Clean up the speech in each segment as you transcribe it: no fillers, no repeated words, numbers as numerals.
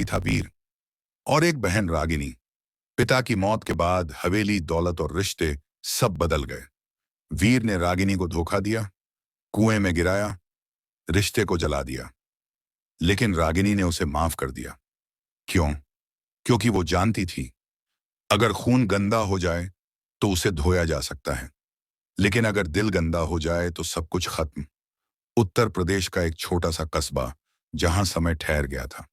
था वीर और एक बहन रागिनी। पिता की मौत के बाद हवेली, दौलत और रिश्ते सब बदल गए। वीर ने रागिनी को धोखा दिया, कुएं में गिराया, रिश्ते को जला दिया। लेकिन रागिनी ने उसे माफ कर दिया। क्यों? क्योंकि वो जानती थी अगर खून गंदा हो जाए तो उसे धोया जा सकता है, लेकिन अगर दिल गंदा हो जाए तो सब कुछ खत्म। उत्तर प्रदेश का एक छोटा सा कस्बा, जहां समय ठहर गया था।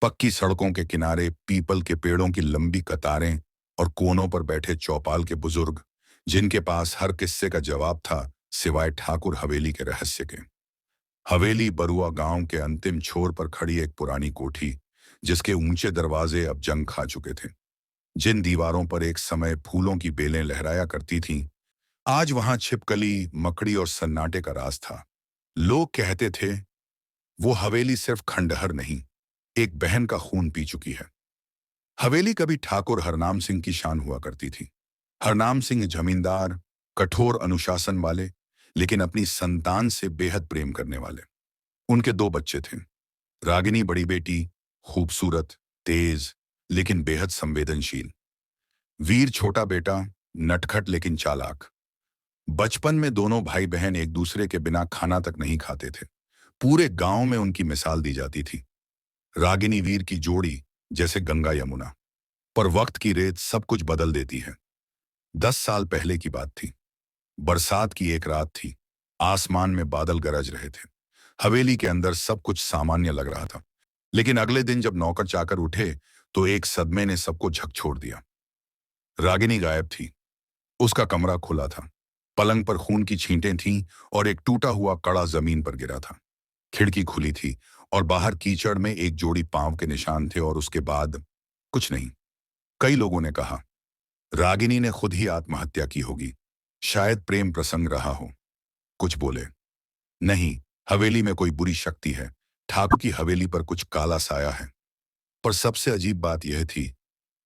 पक्की सड़कों के किनारे पीपल के पेड़ों की लंबी कतारें और कोनों पर बैठे चौपाल के बुजुर्ग, जिनके पास हर किस्से का जवाब था सिवाय ठाकुर हवेली के रहस्य के। हवेली बरुआ गांव के अंतिम छोर पर खड़ी एक पुरानी कोठी, जिसके ऊंचे दरवाजे अब जंग खा चुके थे। जिन दीवारों पर एक समय फूलों की बेलें लहराया करती थीं, आज वहां छिपकली, मकड़ी और सन्नाटे का राज था। लोग कहते थे वो हवेली सिर्फ खंडहर नहीं, एक बहन का खून पी चुकी है। हवेली कभी ठाकुर हरनाम सिंह की शान हुआ करती थी। हरनाम सिंह जमींदार, कठोर अनुशासन वाले, लेकिन अपनी संतान से बेहद प्रेम करने वाले। उनके दो बच्चे थे। रागिनी बड़ी बेटी, खूबसूरत, तेज, लेकिन बेहद संवेदनशील। वीर छोटा बेटा, नटखट लेकिन चालाक। बचपन में दोनों भाई बहन एक दूसरे के बिना खाना तक नहीं खाते थे। पूरे गांव में उनकी मिसाल दी जाती थी। रागिनी वीर की जोड़ी जैसे गंगा यमुना। पर वक्त की रेत सब कुछ बदल देती है। 10 साल पहले की बात थी। बरसात की एक रात थी। आसमान में बादल गरज रहे थे। हवेली के अंदर सब कुछ सामान्य लग रहा था। लेकिन अगले दिन जब नौकर चाकर उठे तो एक सदमे ने सबको झकझोर दिया। रागिनी गायब थी। उसका कमरा खुला था। पलंग पर खून की छींटें थीं और एक टूटा हुआ कड़ा जमीन पर गिरा था। खिड़की खुली थी और बाहर कीचड़ में एक जोड़ी पांव के निशान थे, और उसके बाद कुछ नहीं। कई लोगों ने कहा रागिनी ने खुद ही आत्महत्या की होगी, शायद प्रेम प्रसंग रहा हो। कुछ बोले नहीं, हवेली में कोई बुरी शक्ति है, ठाकुर की हवेली पर कुछ काला साया है। पर सबसे अजीब बात यह थी,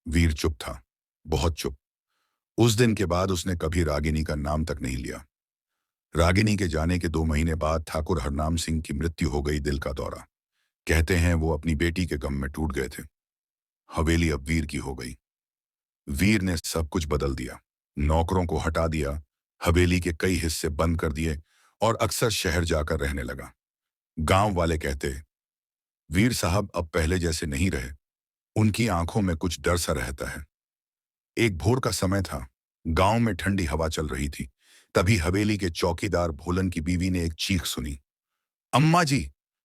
वीर चुप था, बहुत चुप। उस दिन के बाद उसने कभी रागिनी का नाम तक नहीं लिया। रागिनी के जाने के 2 महीने बाद ठाकुर हरनाम सिंह की मृत्यु हो गई, दिल का दौरा। कहते हैं वो अपनी बेटी के गम में टूट गए थे। हवेली अब वीर की हो गई। वीर ने सब कुछ बदल दिया। नौकरों को हटा दिया, हवेली के कई हिस्से बंद कर दिए और अक्सर शहर जाकर रहने लगा। गांव वाले कहते वीर साहब अब पहले जैसे नहीं रहे, उनकी आंखों में कुछ डर सा रहता है। एक भोर का समय था। गांव में ठंडी हवा चल रही थी। तभी हवेली के चौकीदार भोलन की बीवी ने एक चीख सुनी, अम्मा जी,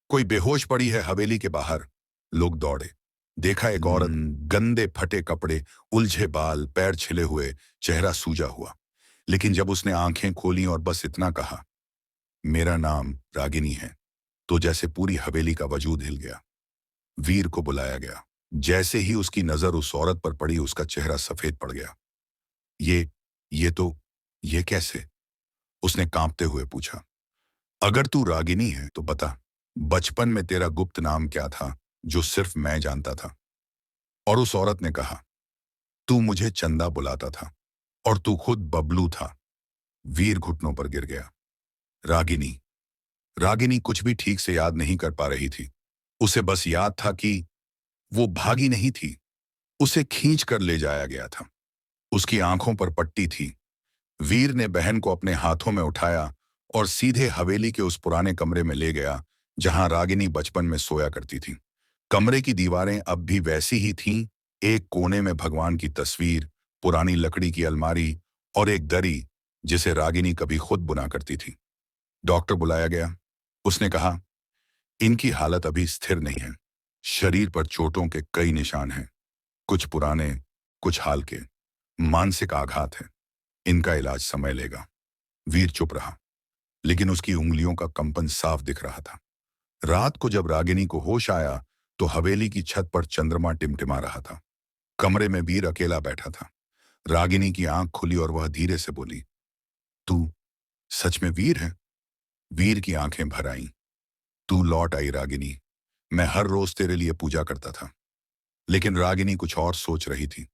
कोई बेहोश पड़ी है हवेली के बाहर। लोग दौड़े। देखा एक औरत, गंदे फटे कपड़े, उलझे बाल, पैर छिले हुए, चेहरा सूजा हुआ। लेकिन जब उसने आंखें खोली और बस इतना कहा, मेरा नाम रागिनी है, तो जैसे पूरी हवेली का वजूद हिल गया। वीर को बुलाया गया। जैसे ही उसकी नजर उस औरत पर पड़ी, उसका चेहरा सफेद पड़ गया। ये ये तो ये कैसे? उसने कांपते हुए पूछा। अगर तू रागिनी है तो बता, बचपन में तेरा गुप्त नाम क्या था जो सिर्फ मैं जानता था? और उस औरत ने कहा, तू मुझे चंदा बुलाता था और तू खुद बबलू था। वीर घुटनों पर गिर गया। रागिनी रागिनी कुछ भी ठीक से याद नहीं कर पा रही थी। उसे बस याद था कि वो भागी नहीं थी, उसे खींच कर ले जाया गया था। उसकी आंखों पर पट्टी थी। वीर ने बहन को अपने हाथों में उठाया और सीधे हवेली के उस पुराने कमरे में ले गया जहां रागिनी बचपन में सोया करती थी। कमरे की दीवारें अब भी वैसी ही थीं। एक कोने में भगवान की तस्वीर, पुरानी लकड़ी की अलमारी और एक दरी जिसे रागिनी कभी खुद बुना करती थी। डॉक्टर बुलाया गया। उसने कहा, इनकी हालत अभी स्थिर नहीं है। शरीर पर चोटों के कई निशान हैं, कुछ पुराने, कुछ हाल के। मानसिक आघात है, इनका इलाज समय लेगा। वीर चुप रहा, लेकिन उसकी उंगलियों का कंपन साफ दिख रहा था। रात को जब रागिनी को होश आया तो हवेली की छत पर चंद्रमा टिमटिमा रहा था। कमरे में वीर अकेला बैठा था। रागिनी की आंख खुली और वह धीरे से बोली, तू सच में वीर है? वीर की आंखें भर आईं। तू लौट आई रागिनी, मैं हर रोज तेरे लिए पूजा करता था। लेकिन रागिनी कुछ और सोच रही थी।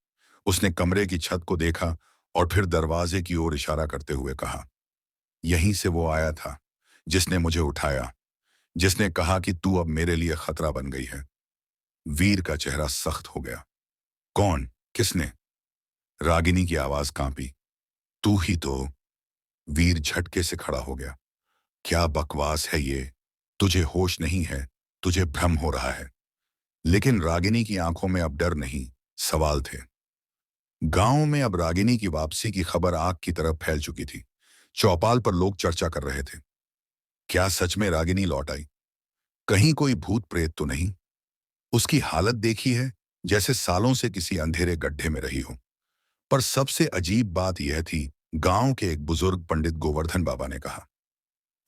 उसने कमरे की छत को देखा और फिर दरवाजे की ओर इशारा करते हुए कहा, यहीं से वो आया था जिसने मुझे उठाया, जिसने कहा कि तू अब मेरे लिए खतरा बन गई है। वीर का चेहरा सख्त हो गया। कौन? किसने? रागिनी की आवाज कांपी। तू ही तो। वीर झटके से खड़ा हो गया। क्या बकवास है ये? तुझे होश नहीं है, तुझे भ्रम हो रहा है। लेकिन रागिनी की आंखों में अब डर नहीं, सवाल थे। गांव में अब रागिनी की वापसी की खबर आग की तरफ फैल चुकी थी। चौपाल पर लोग चर्चा कर रहे थे। क्या सच में रागिनी लौट आई? कहीं कोई भूत प्रेत तो नहीं? उसकी हालत देखी है, जैसे सालों से किसी अंधेरे गड्ढे में रही हो। पर सबसे अजीब बात यह थी, गांव के एक बुजुर्ग पंडित गोवर्धन बाबा ने कहा,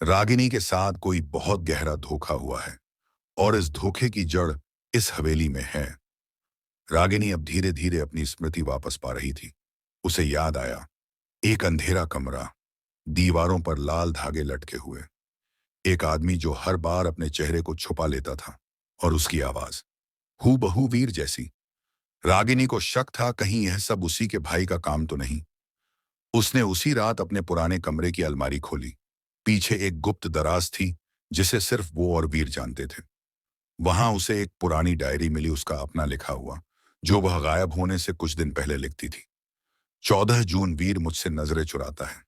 रागिनी के साथ कोई बहुत गहरा धोखा हुआ है और इस धोखे की जड़ इस हवेली में है। रागिनी अब धीरे धीरे अपनी स्मृति वापस पा रही थी। उसे याद आया, एक अंधेरा कमरा, दीवारों पर लाल धागे लटके हुए, एक आदमी जो हर बार अपने चेहरे को छुपा लेता था, और उसकी आवाज हूबहू वीर जैसी। रागिनी को शक था कहीं यह सब उसी के भाई का काम तो नहीं। उसने उसी रात अपने पुराने कमरे की अलमारी खोली। पीछे एक गुप्त दराज थी जिसे सिर्फ वो और वीर जानते थे। वहां उसे एक पुरानी डायरी मिली, उसका अपना लिखा हुआ, जो वह गायब होने से कुछ दिन पहले लिखती थी। 14 जून, वीर मुझसे नजरें चुराता है।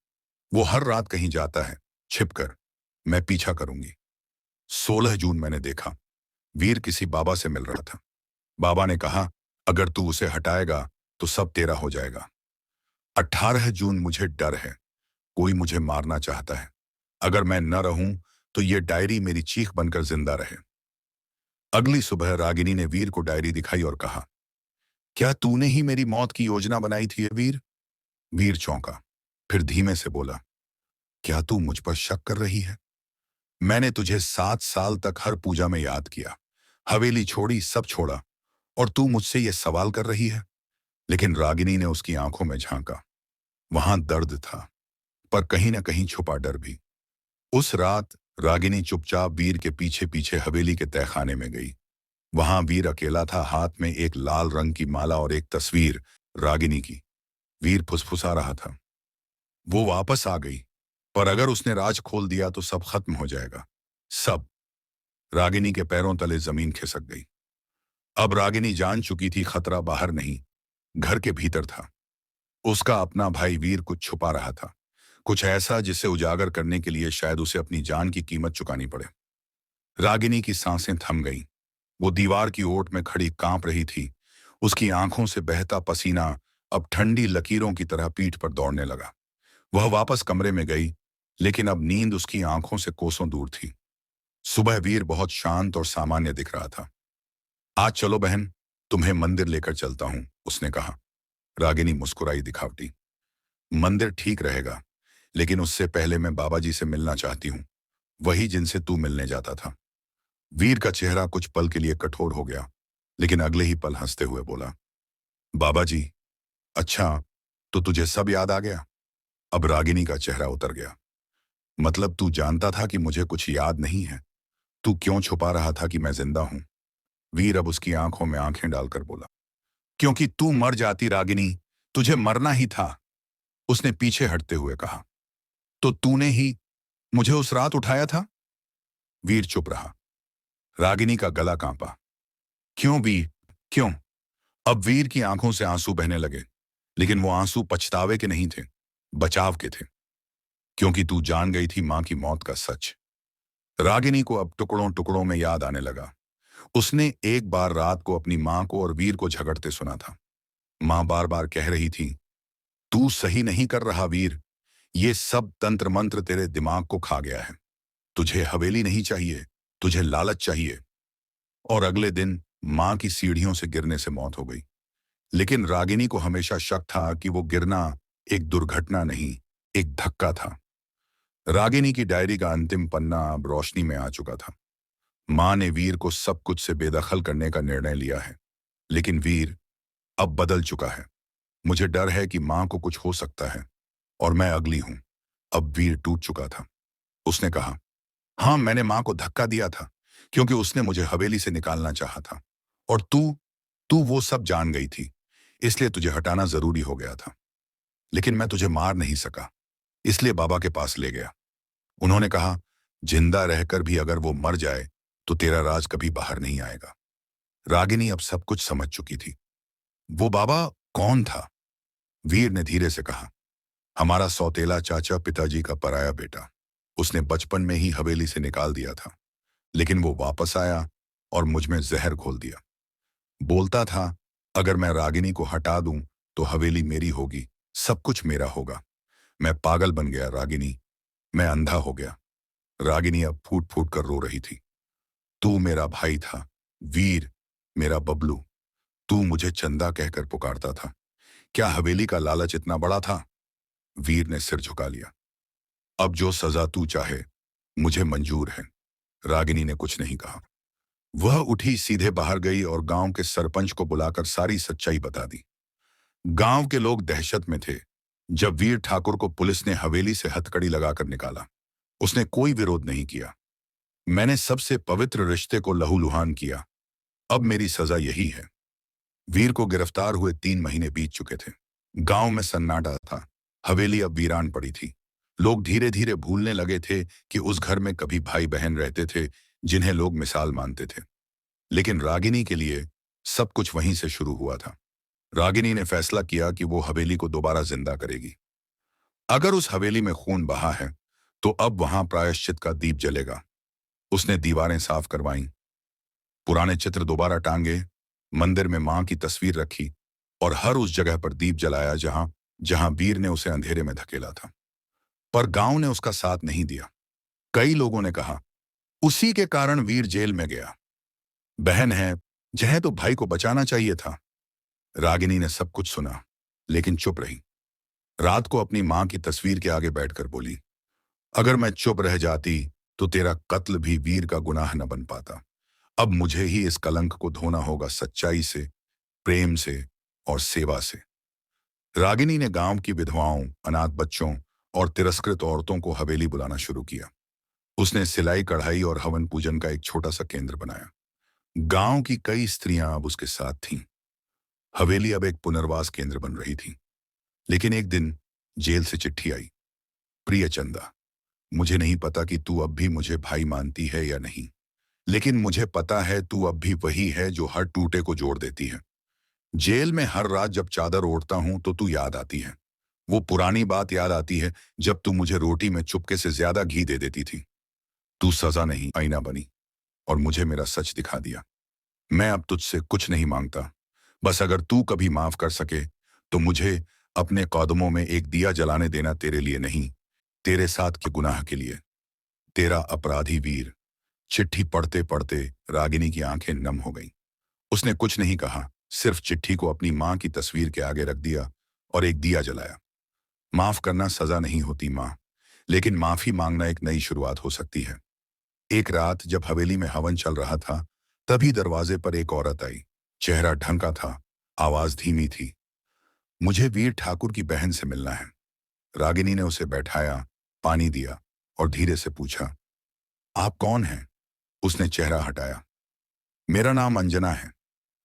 वो हर रात कहीं जाता है, छिपकर। मैं पीछा करूंगी। 16 जून, मैंने देखा, वीर किसी बाबा से मिल रहा था। बाबा ने कहा, अगर तू उसे हटाएगा तो सब तेरा हो जाएगा। 18 जून, मुझे डर है, कोई मुझे मारना चाहता है। अगर मैं न रहूं तो ये डायरी मेरी चीख बनकर जिंदा रहे। अगली सुबह रागिनी ने वीर को डायरी दिखाई और कहा, क्या तूने ही मेरी मौत की योजना बनाई थी, वीर? वीर चौंका, फिर धीमे से बोला, क्या तू मुझ पर शक कर रही है? मैंने तुझे 7 साल तक हर पूजा में याद किया, हवेली छोड़ी, सब छोड़ा, और तू मुझसे ये सवाल कर रही है? लेकिन रागिनी ने उसकी आंखों में झांका। वहां दर्द था, पर कहीं ना कहीं छुपा डर भी। उस रात रागिनी चुपचाप वीर के पीछे पीछे हवेली के तहखाने में गई। वहां वीर अकेला था, हाथ में एक लाल रंग की माला और एक तस्वीर रागिनी की। वीर फुसफुसा रहा था, वो वापस आ गई, पर अगर उसने राज खोल दिया तो सब खत्म हो जाएगा। सब। रागिनी के पैरों तले जमीन खिसक गई। अब रागिनी जान चुकी थी, खतरा बाहर नहीं, घर के भीतर था। उसका अपना भाई वीर कुछ छुपा रहा था, कुछ ऐसा जिसे उजागर करने के लिए शायद उसे अपनी जान की कीमत चुकानी पड़े। रागिनी की सांसें थम गईं। वो दीवार की ओट में खड़ी कांप रही थी। उसकी आंखों से बहता पसीना अब ठंडी लकीरों की तरह पीठ पर दौड़ने लगा। वह वापस कमरे में गई, लेकिन अब नींद उसकी आंखों से कोसों दूर थी। सुबह वीर बहुत शांत और सामान्य दिख रहा था। आज चलो बहन, तुम्हें मंदिर लेकर चलता हूं, उसने कहा। रागिनी मुस्कुराई दिखावटी। मंदिर ठीक रहेगा, लेकिन उससे पहले मैं बाबा जी से मिलना चाहती हूँ, वही जिनसे तू मिलने जाता था। वीर का चेहरा कुछ पल के लिए कठोर हो गया, लेकिन अगले ही पल हंसते हुए बोला, बाबा जी? अच्छा, तो तुझे सब याद आ गया? अब रागिनी का चेहरा उतर गया। मतलब तू जानता था कि मुझे कुछ याद नहीं है? तू क्यों छुपा रहा था कि मैं जिंदा हूं? वीर अब उसकी आंखों में आंखें डालकर बोला, क्योंकि तू मर जाती रागिनी, तुझे मरना ही था, उसने पीछे हटते हुए कहा। तो तूने ही मुझे उस रात उठाया था? वीर चुप रहा। रागिनी का गला कांपा। क्यों वीर, क्यों? अब वीर की आंखों से आंसू बहने लगे, लेकिन वो आंसू पछतावे के नहीं थे, बचाव के थे। क्योंकि तू जान गई थी मां की मौत का सच। रागिनी को अब टुकड़ों टुकड़ों में याद आने लगा। उसने एक बार रात को अपनी मां को और वीर को झगड़ते सुना था। मां बार बार कह रही थी, तू सही नहीं कर रहा वीर, ये सब तंत्र मंत्र तेरे दिमाग को खा गया है। तुझे हवेली नहीं चाहिए, तुझे लालच चाहिए। और अगले दिन मां की सीढ़ियों से गिरने से मौत हो गई। लेकिन रागिनी को हमेशा शक था कि वो गिरना एक दुर्घटना नहीं, एक धक्का था। रागिनी की डायरी का अंतिम पन्ना अब रोशनी में आ चुका था। मां ने वीर को सब कुछ से बेदखल करने का निर्णय लिया है, लेकिन वीर अब बदल चुका है। मुझे डर है कि मां को कुछ हो सकता है, और मैं अगली हूं। अब वीर टूट चुका था। उसने कहा, हाँ, मैंने मां को धक्का दिया था, क्योंकि उसने मुझे हवेली से निकालना चाहा था। और तू तू वो सब जान गई थी, इसलिए तुझे हटाना जरूरी हो गया था। लेकिन मैं तुझे मार नहीं सका, इसलिए बाबा के पास ले गया। उन्होंने कहा, जिंदा रहकर भी अगर वो मर जाए तो तेरा राज कभी बाहर नहीं आएगा। रागिनी अब सब कुछ समझ चुकी थी। वो बाबा कौन था? वीर ने धीरे से कहा, हमारा सौतेला चाचा, पिताजी का पराया बेटा। उसने बचपन में ही हवेली से निकाल दिया था, लेकिन वो वापस आया और मुझ में जहर घोल दिया। बोलता था, अगर मैं रागिनी को हटा दूं तो हवेली मेरी होगी, सब कुछ मेरा होगा। मैं पागल बन गया रागिनी, मैं अंधा हो गया। रागिनी अब फूट फूट कर रो रही थी। तू मेरा भाई था, वीर, मेरा बबलू। तू मुझे चंदा कहकर पुकारता था। क्या हवेली का लालच इतना बड़ा था? वीर ने सिर झुका लिया। अब जो सजा तू चाहे, मुझे मंजूर है। रागिनी ने कुछ नहीं कहा। वह उठी, सीधे बाहर गई और गांव के सरपंच को बुलाकर सारी सच्चाई बता दी। गांव के लोग दहशत में थे। जब वीर ठाकुर को पुलिस ने हवेली से हथकड़ी लगाकर निकाला, उसने कोई विरोध नहीं किया। मैंने सबसे पवित्र रिश्ते को लहूलुहान किया। अब मेरी सजा यही है। वीर को गिरफ्तार हुए 3 महीने बीत चुके थे। गांव में सन्नाटा था। हवेली अब वीरान पड़ी थी। लोग धीरे धीरे भूलने लगे थे कि उस घर में कभी भाई बहन रहते थे, जिन्हें लोग मिसाल मानते थे। लेकिन रागिनी के लिए सब कुछ वहीं से शुरू हुआ था। रागिनी ने फैसला किया कि वो हवेली को दोबारा जिंदा करेगी। अगर उस हवेली में खून बहा है, तो अब वहां प्रायश्चित का दीप जलेगा। उसने दीवारें साफ करवाईं, पुराने चित्र दोबारा टांगे, मंदिर में मां की तस्वीर रखी और हर उस जगह पर दीप जलाया जहां जहां वीर ने उसे अंधेरे में धकेला था। पर गांव ने उसका साथ नहीं दिया। कई लोगों ने कहा, उसी के कारण वीर जेल में गया। बहन है, जह तो भाई को बचाना चाहिए था। रागिनी ने सब कुछ सुना, लेकिन चुप रही। रात को अपनी मां की तस्वीर के आगे बैठकर बोली, अगर मैं चुप रह जाती तो तेरा कत्ल भी वीर का गुनाह न बन पाता। अब मुझे ही इस कलंक को धोना होगा, सच्चाई से, प्रेम से और सेवा से। रागिनी ने गांव की विधवाओं, अनाथ बच्चों और तिरस्कृत औरतों को हवेली बुलाना शुरू किया। उसने सिलाई, कढ़ाई और हवन पूजन का एक छोटा सा केंद्र बनाया। गांव की कई स्त्रियां अब उसके साथ थीं। हवेली अब एक पुनर्वास केंद्र बन रही थी। लेकिन एक दिन जेल से चिट्ठी आई। प्रिय चंदा, मुझे नहीं पता कि तू अब भी मुझे भाई मानती है या नहीं, लेकिन मुझे पता है तू अब भी वही है जो हर टूटे को जोड़ देती है। जेल में हर रात जब चादर ओढ़ता हूं तो तू याद आती है। वो पुरानी बात याद आती है जब तू मुझे रोटी में चुपके से ज्यादा घी दे देती थी। तू सजा नहीं, आईना बनी और मुझे मेरा सच दिखा दिया। मैं अब तुझसे कुछ नहीं मांगता, बस अगर तू कभी माफ कर सके तो मुझे अपने कदमों में एक दिया जलाने देना, तेरे लिए नहीं, तेरे साथ के गुनाह के लिए। तेरा अपराधी वीर। चिट्ठी पढ़ते पढ़ते रागिनी की आंखें नम हो गईं। उसने कुछ नहीं कहा, सिर्फ चिट्ठी को अपनी मां की तस्वीर के आगे रख दिया और एक दिया जलाया। माफ करना सजा नहीं होती मां, लेकिन माफी मांगना एक नई शुरुआत हो सकती है। एक रात जब हवेली में हवन चल रहा था, तभी दरवाजे पर एक औरत आई। चेहरा ढंका था, आवाज धीमी थी। मुझे वीर ठाकुर की बहन से मिलना है। रागिनी ने उसे बैठाया, पानी दिया और धीरे से पूछा, आप कौन हैं? उसने चेहरा हटाया। मेरा नाम अंजना है।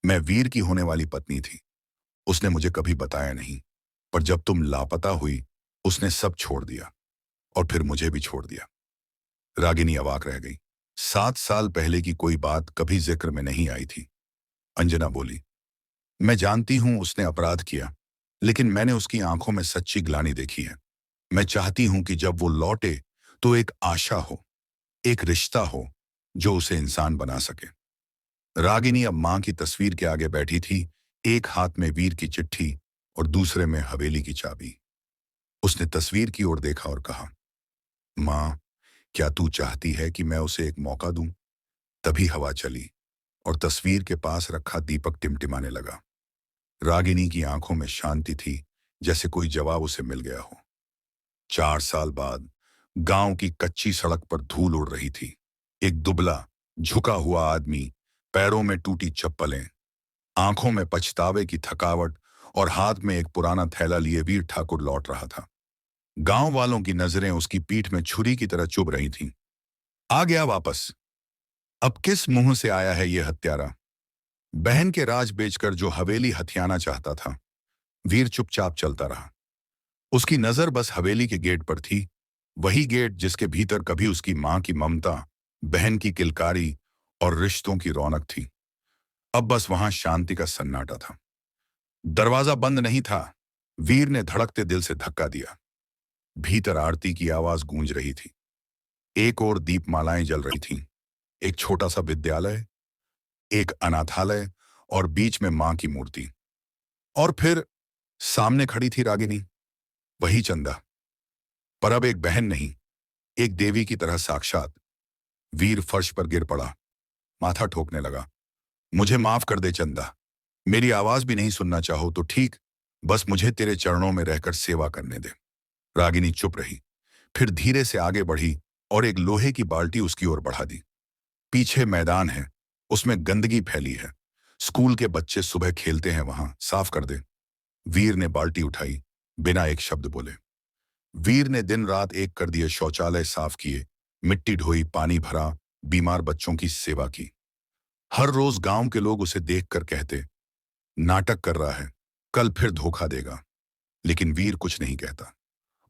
मैं वीर की होने वाली पत्नी थी। उसने मुझे कभी बताया नहीं, पर जब तुम लापता हुई, उसने सब छोड़ दिया और फिर मुझे भी छोड़ दिया। रागिनी अवाक रह गई। 7 साल पहले की कोई बात कभी जिक्र में नहीं आई थी। अंजना बोली, मैं जानती हूं उसने अपराध किया, लेकिन मैंने उसकी आंखों में सच्ची ग्लानि देखी है। मैं चाहती हूं कि जब वो लौटे तो एक आशा हो, एक रिश्ता हो जो उसे इंसान बना सके। रागिनी अब मां की तस्वीर के आगे बैठी थी, एक हाथ में वीर की चिट्ठी और दूसरे में हवेली की चाबी। उसने तस्वीर की ओर देखा और कहा, मां, क्या तू चाहती है कि मैं उसे एक मौका दूं? तभी हवा चली और तस्वीर के पास रखा दीपक टिमटिमाने लगा। रागिनी की आंखों में शांति थी, जैसे कोई जवाब उसे मिल गया हो। 4 साल बाद गांव की कच्ची सड़क पर धूल उड़ रही थी। एक दुबला, झुका हुआ आदमी, पैरों में टूटी चप्पलें, आंखों में पछतावे की थकावट और हाथ में एक पुराना थैला लिए वीर ठाकुर लौट रहा था। गांव वालों की नजरें उसकी पीठ में छुरी की तरह चुभ रही थीं। आ गया वापस। अब किस मुंह से आया है ये हत्यारा? बहन के राज बेचकर जो हवेली हथियाना चाहता था। वीर चुपचाप चलता रहा। उसकी नजर बस हवेली के गेट पर थी, वही गेट जिसके भीतर कभी उसकी मां की ममता, बहन की किलकारी और रिश्तों की रौनक थी। अब बस वहां शांति का सन्नाटा था। दरवाजा बंद नहीं था। वीर ने धड़कते दिल से धक्का दिया। भीतर आरती की आवाज गूंज रही थी। एक और दीपमालाएं जल रही थीं। एक छोटा सा विद्यालय, एक अनाथालय और बीच में मां की मूर्ति। और फिर सामने खड़ी थी रागिनी, वही चंदा, पर अब एक बहन नहीं, एक देवी की तरह साक्षात। वीर फर्श पर गिर पड़ा, माथा ठोकने लगा। मुझे माफ कर दे चंदा, मेरी आवाज भी नहीं सुनना चाहो तो ठीक, बस मुझे तेरे चरणों में रहकर सेवा करने दे। रागिनी चुप रही, फिर धीरे से आगे बढ़ी और एक लोहे की बाल्टी उसकी ओर बढ़ा दी। पीछे मैदान है, उसमें गंदगी फैली है। स्कूल के बच्चे सुबह खेलते हैं वहां, साफ कर दे। वीर ने बाल्टी उठाई, बिना एक शब्द बोले। वीर ने दिन रात एक कर दिए शौचालय साफ किए, मिट्टी ढोई, पानी भरा, बीमार बच्चों की सेवा की। हर रोज गांव के लोग उसे देखकर कहते, नाटक कर रहा है, कल फिर धोखा देगा। लेकिन वीर कुछ नहीं कहता।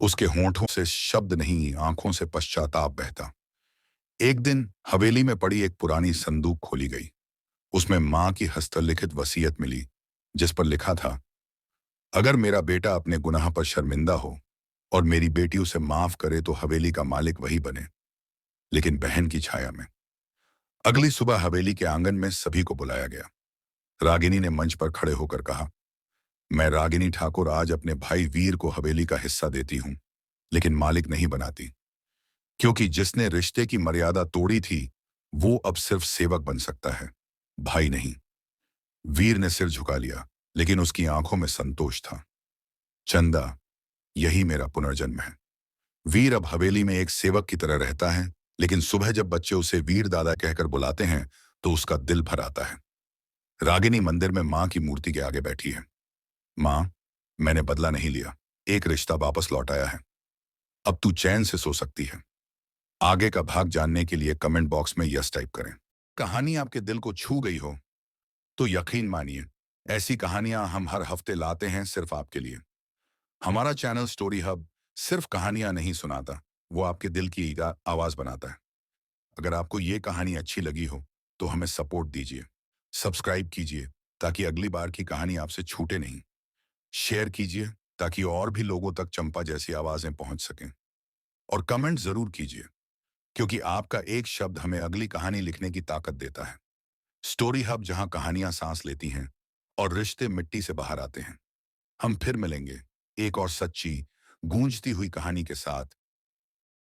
उसके होंठों से शब्द नहीं, आंखों से पश्चाताप बहता। एक दिन हवेली में पड़ी एक पुरानी संदूक खोली गई। उसमें मां की हस्तलिखित वसीयत मिली, जिस पर लिखा था, अगर मेरा बेटा अपने गुनाह पर शर्मिंदा हो और मेरी बेटी उसे माफ करे तो हवेली का मालिक वही बने, लेकिन बहन की छाया में। अगली सुबह हवेली के आंगन में सभी को बुलाया गया। रागिनी ने मंच पर खड़े होकर कहा, मैं रागिनी ठाकुर आज अपने भाई वीर को हवेली का हिस्सा देती हूं, लेकिन मालिक नहीं बनाती। क्योंकि जिसने रिश्ते की मर्यादा तोड़ी थी, वो अब सिर्फ सेवक बन सकता है, भाई नहीं। वीर ने सिर झुका लिया, लेकिन उसकी आंखों में संतोष था। चंदा, यही मेरा पुनर्जन्म है। वीर अब हवेली में एक सेवक की तरह रहता है, लेकिन सुबह जब बच्चे उसे वीर दादा कहकर बुलाते हैं तो उसका दिल भर आता है। रागिनी मंदिर में मां की मूर्ति के आगे बैठी है। मां, मैंने बदला नहीं लिया, एक रिश्ता वापस लौटाया है। अब तू चैन से सो सकती है। आगे का भाग जानने के लिए कमेंट बॉक्स में यस टाइप करें। कहानी आपके दिल को छू गई हो तो यकीन मानिए, ऐसी कहानियां हम हर हफ्ते लाते हैं सिर्फ आपके लिए। हमारा चैनल स्टोरी हब सिर्फ कहानियां नहीं सुनाता, वो आपके दिल की आवाज बनाता है। अगर आपको ये कहानी अच्छी लगी हो तो हमें सपोर्ट दीजिए, सब्सक्राइब कीजिए ताकि अगली बार की कहानी आपसे छूटे नहीं। शेयर कीजिए ताकि और भी लोगों तक चंपा जैसी आवाजें पहुंच सकें। और कमेंट जरूर कीजिए, क्योंकि आपका एक शब्द हमें अगली कहानी लिखने की ताकत देता है। स्टोरी हब, जहां कहानियां सांस लेती हैं और रिश्ते मिट्टी से बाहर आते हैं। हम फिर मिलेंगे एक और सच्ची, गूंजती हुई कहानी के साथ।